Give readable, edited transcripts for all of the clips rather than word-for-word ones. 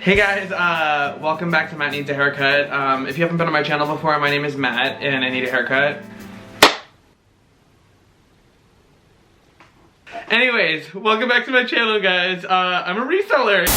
Hey guys, welcome back to Matt Needs a Haircut. If you haven't been on my channel before, my name is Matt and I need a haircut. Anyways, welcome back to my channel guys. I'm a reseller.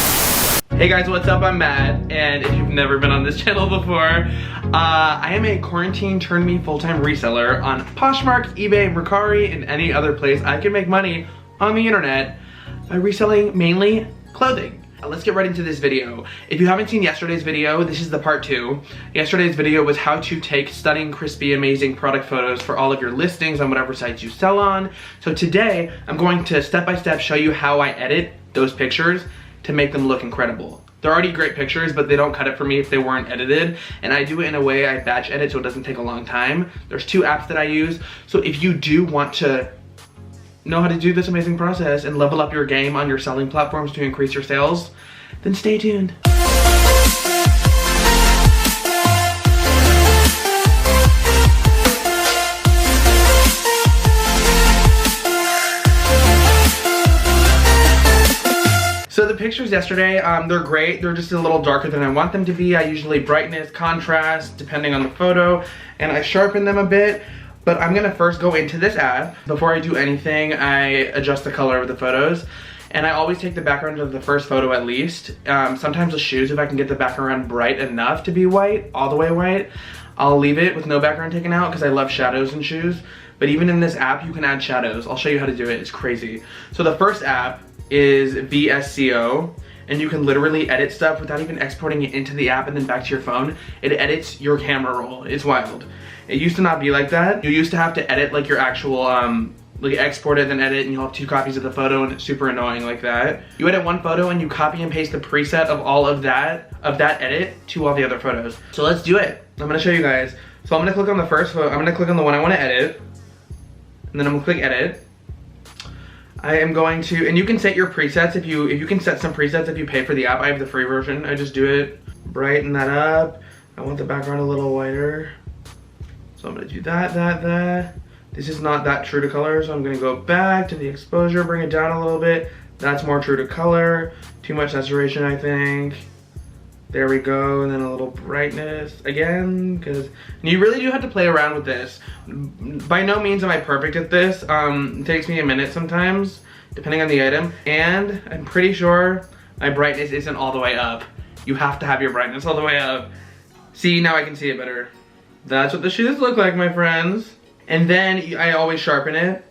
Hey guys, what's up? I'm Matt, and if you've never been on this channel before, I am a quarantine turn me full-time reseller on Poshmark, eBay, Mercari, and any other place I can make money on the internet by reselling mainly clothing. Let's get right into this video. If you haven't seen yesterday's video, this is the part 2. Yesterday's video was how to take stunning, crispy, amazing product photos for all of your listings on whatever sites you sell on. So today, I'm going to step-by-step show you how I edit those pictures to make them look incredible. They're already great pictures, but they don't cut it for me if they weren't edited. And I do it in a way I batch edit so it doesn't take a long time. There's 2 apps that I use. So if you do want to know how to do this amazing process and level up your game on your selling platforms to increase your sales, then stay tuned. So the pictures yesterday, they're great. They're just a little darker than I want them to be. I usually brightness, contrast, depending on the photo, and I sharpen them a bit. But I'm gonna first go into this app. Before I do anything, I adjust the color of the photos. And I always take the background of the first photo at least. Sometimes with shoes, if I can get the background bright enough to be white, all the way white, I'll leave it with no background taken out because I love shadows in shoes. But even in this app, you can add shadows. I'll show you how to do it, it's crazy. So the first app is VSCO. And you can literally edit stuff without even exporting it into the app and then back to your phone. It edits your camera roll. It's wild. It used to not be like that. You used to have to edit like your actual, like export it, then edit, and you'll have 2 copies of the photo, and it's super annoying like that. You edit one photo and you copy and paste the preset of all of that edit to all the other photos. So let's do it. I'm gonna show you guys. So I'm gonna click on the first photo. I'm gonna click on the one I wanna edit. And then I'm gonna click edit. I am going to, and you can set your presets if you can set some presets if you pay for the app. I have the free version. I just do it, brighten that up. I want the background a little whiter. So I'm gonna do that. This is not that true to color, so I'm gonna go back to the exposure, bring it down a little bit. That's more true to color. Too much saturation, I think. There we go, and then a little brightness again, because you really do have to play around with this. By no means am I perfect at this. It takes me a minute sometimes, depending on the item, and I'm pretty sure my brightness isn't all the way up. You have to have your brightness all the way up. See, now I can see it better. That's what the shoes look like, my friends. And then I always sharpen it.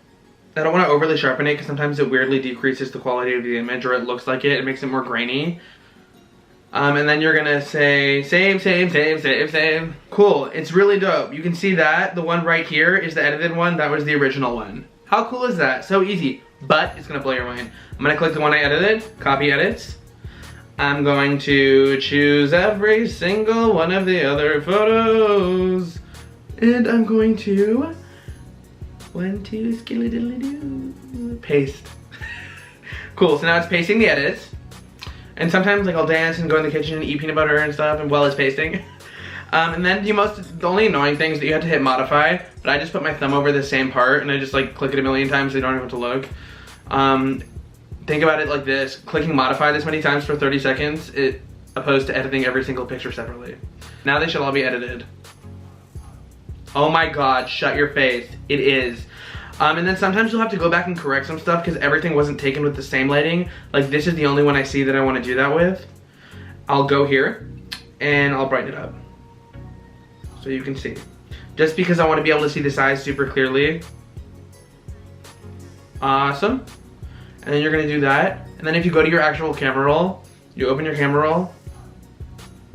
I don't want to overly sharpen it because sometimes it weirdly decreases the quality of the image, or it looks like it makes it more grainy. And then you're gonna say, same. Cool, it's really dope. You can see that, the one right here is the edited one, that was the original one. How cool is that? So easy, but it's gonna blow your mind. I'm gonna click the one I edited, copy edits. I'm going to choose every single one of the other photos. And I'm going to, 1, 2, skilly-diddly-doo, paste. Cool, so now it's pasting the edits. And sometimes like I'll dance and go in the kitchen and eat peanut butter and stuff and while it's pasting. And then the only annoying thing is that you have to hit modify, but I just put my thumb over the same part and I just like click it a million times so you don't even have to look. Think about it like this, clicking modify this many times for 30 seconds, opposed to editing every single picture separately. Now they should all be edited. Oh my god, shut your face. It is. And then sometimes you'll have to go back and correct some stuff because everything wasn't taken with the same lighting. Like this is the only one I see that I want to do that with. I'll go here and I'll brighten it up so you can see. Just because I want to be able to see the size super clearly. Awesome. And then you're going to do that. And then if you go to your actual camera roll, you open your camera roll.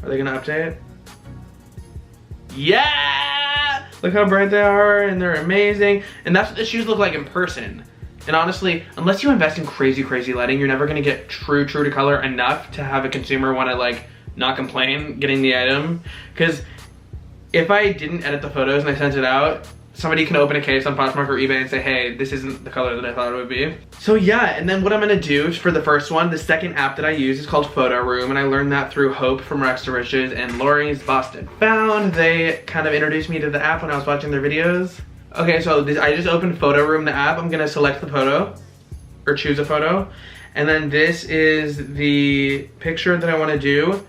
Are they going to update? Yeah! Look how bright they are, and they're amazing. And that's what the shoes look like in person. And honestly, unless you invest in crazy lighting, you're never gonna get true to color enough to have a consumer wanna like not complain getting the item. Because if I didn't edit the photos and I sent it out, somebody can open a case on Poshmark or eBay and say, hey, this isn't the color that I thought it would be. So yeah, and then what I'm gonna do for the first one, the second app that I use is called Photo Room, and I learned that through Hope from Rags to Riches and Lori's Boston Found. They kind of introduced me to the app when I was watching their videos. Okay, so I just opened Photo Room, the app. I'm gonna select the photo, or choose a photo, And then this is the picture that I want to do.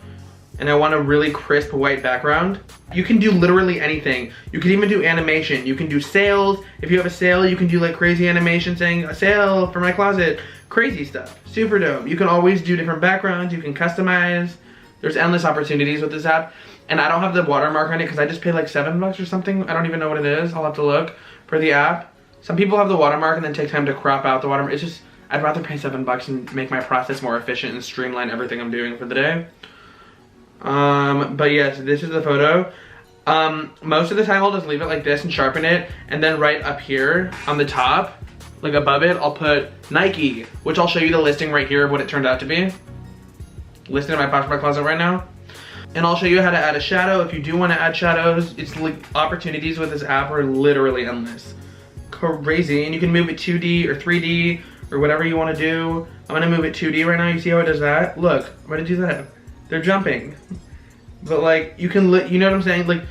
And I want a really crisp white background. You can do literally anything. You can even do animation. You can do sales. If you have a sale, you can do like crazy animation saying a sale for my closet. Crazy stuff, super dope. You can always do different backgrounds. You can customize. There's endless opportunities with this app. And I don't have the watermark on it because I just paid like $7 or something. I don't even know what it is. I'll have to look for the app. Some people have the watermark and then take time to crop out the watermark. It's just, I'd rather pay $7 and make my process more efficient and streamline everything I'm doing for the day. But yes, this is the photo. Most of the time I'll just leave it like this and sharpen it, and then right up here on the top, like above it, I'll put Nike, which I'll show you the listing right here of what it turned out to be. Listed in my Poshmark closet right now. And I'll show you how to add a shadow if you do want to add shadows. It's like opportunities with this app are literally endless. Crazy. And you can move it 2D or 3D or whatever you want to do. I'm gonna move it 2D right now. You see how it does that? Look, I'm gonna do that. They're jumping. But like, you can, you know what I'm saying? Like,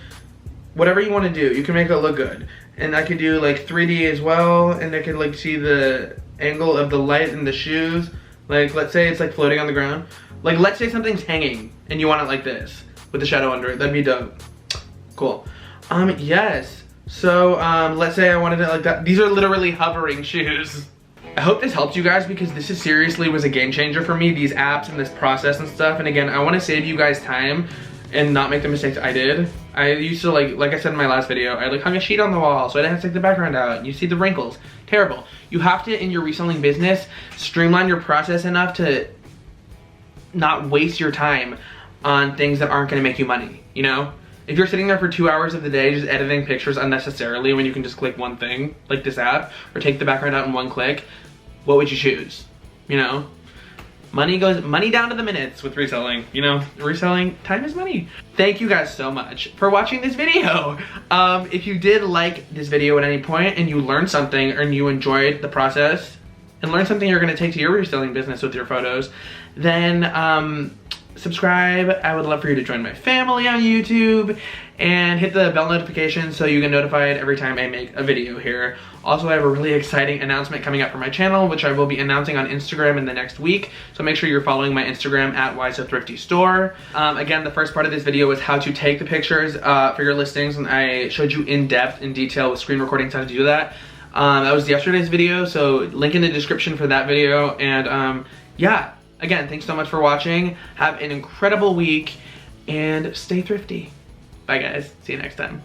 whatever you want to do, you can make it look good. And I could do like 3D as well, and I can like see the angle of the light in the shoes. Like, let's say it's like floating on the ground. Like, let's say something's hanging and you want it like this with the shadow under it. That'd be dope. Cool. Yes. So, let's say I wanted it like that. These are literally hovering shoes. I hope this helped you guys because this is seriously was a game changer for me, these apps and this process and stuff. And again, I want to save you guys time and not make the mistakes I did. I used to like I said in my last video, I like hung a sheet on the wall so I didn't have to take the background out. You see the wrinkles. Terrible. You have to, in your reselling business, streamline your process enough to not waste your time on things that aren't going to make you money, you know? If you're sitting there for 2 hours of the day just editing pictures unnecessarily when you can just click one thing, like this app, or take the background out in one click, what would you choose? You know? Money down to the minutes with reselling, you know? Reselling, time is money. Thank you guys so much for watching this video. If you did like this video at any point and you learned something and you enjoyed the process and learned something you're gonna take to your reselling business with your photos, then subscribe. I would love for you to join my family on YouTube and hit the bell notification so you get notified every time I make a video here. Also, I have a really exciting announcement coming up for my channel, which I will be announcing on Instagram in the next week. So make sure you're following my Instagram at WhySoThriftyStore. Again, the first part of this video was how to take the pictures for your listings, and I showed you in depth, in detail with screen recordings how to do that. That was yesterday's video, so link in the description for that video. And yeah, again, thanks so much for watching. Have an incredible week and stay thrifty. Bye guys, see you next time.